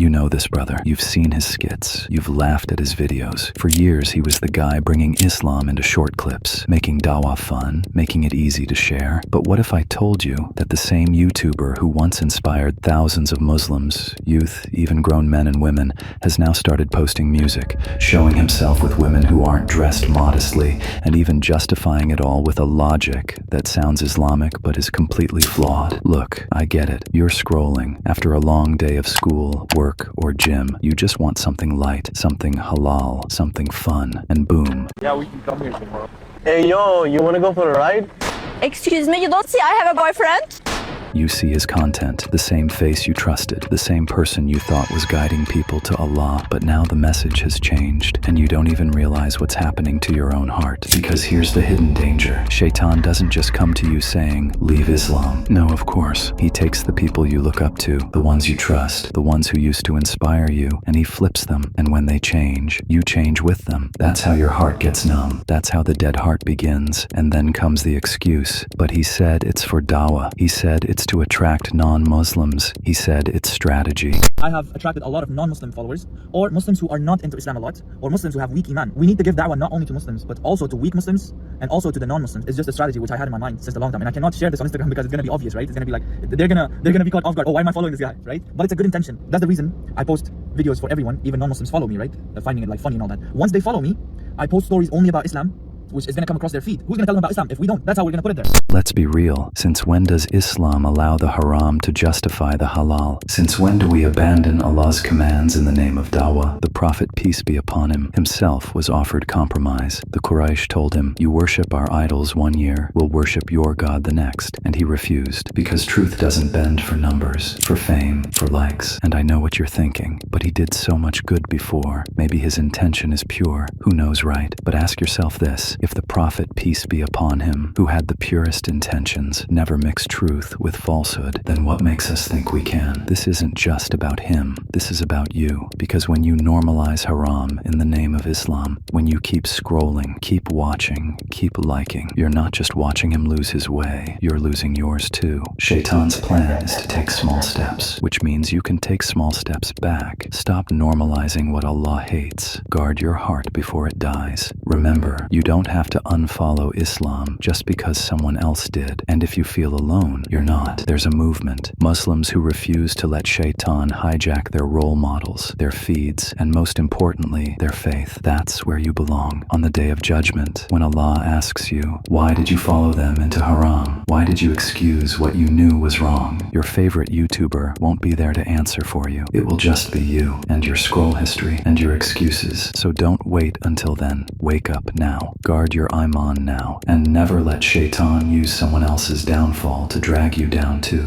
You know this brother. You've seen his skits. You've laughed at his videos. For years, he was the guy bringing Islam into short clips, making Dawah fun, making it easy to share. But what if I told you that the same YouTuber who once inspired thousands of Muslims, youth, even grown men and women, has now started posting music, showing himself with women who aren't dressed modestly, and even justifying it all with a logic that sounds Islamic but is completely flawed? Look, I get it. You're scrolling. After a long day of school, work, or gym, you just want something light, something halal, something fun, and boom. Yeah, we can come here tomorrow. Hey, yo, you wanna go for a ride? Excuse me, you don't see I have a boyfriend? You see his content, the same face you trusted, the same person you thought was guiding people to Allah, but now the message has changed, and you don't even realize what's happening to your own heart. Because here's the hidden danger. Shayṭān doesn't just come to you saying, leave Islam. No, of course. He takes the people you look up to, the ones you trust, the ones who used to inspire you, and he flips them, and when they change, you change with them. That's how your heart gets numb. That's how the dead heart begins, and then comes the excuse. But he said it's for Dawah. He said it's to attract non-Muslims. He said it's strategy. I have attracted a lot of non-Muslim followers, or Muslims who are not into Islam a lot, or Muslims who have weak iman. We need to give da'wah not only to Muslims, but also to weak Muslims, and also to the non-Muslims. It's just a strategy which I had in my mind since a long time, and I cannot share this on Instagram because it's gonna be obvious, right? It's gonna be like, they're gonna be caught off guard. Oh, why am I following this guy, right? But it's a good intention. That's the reason I post videos for everyone, even non-Muslims follow me, right? They're finding it like funny and all that. Once they follow me, I post stories only about Islam, which is going to come across their feed. Who's going to tell them about Islam if we don't? That's how we're going to put it there. Let's be real. Since when does Islam allow the haram to justify the halal? Since when do we abandon Allah's commands in the name of Dawah? The Prophet, peace be upon him, himself was offered compromise. The Quraysh told him, you worship our idols 1 year, we'll worship your God the next. And he refused, because truth doesn't bend for numbers, for fame, for likes. And I know what you're thinking, but he did so much good before. Maybe his intention is pure. Who knows, right? But ask yourself this. If the Prophet, peace be upon him, who had the purest intentions, never mixed truth with falsehood, then what makes us think we can? This isn't just about him. This is about you. Because when you normalize haram in the name of Islam, when you keep scrolling, keep watching, keep liking, you're not just watching him lose his way, you're losing yours too. Shaytan's plan is to take small steps, which means you can take small steps back. Stop normalizing what Allah hates. Guard your heart before it dies. Remember, you don't have to unfollow Islam just because someone else did. And if you feel alone, you're not. There's a movement. Muslims who refuse to let Shayṭān hijack their role models, their feeds, and most importantly, their faith. That's where you belong. On the day of judgment, when Allah asks you, why did you follow them into haram? Why did you excuse what you knew was wrong? Your favorite YouTuber won't be there to answer for you. It will just be you and your scroll history and your excuses. So don't wait until then. Wake up now. Guard your iman now, and never let Shayṭān use someone else's downfall to drag you down too.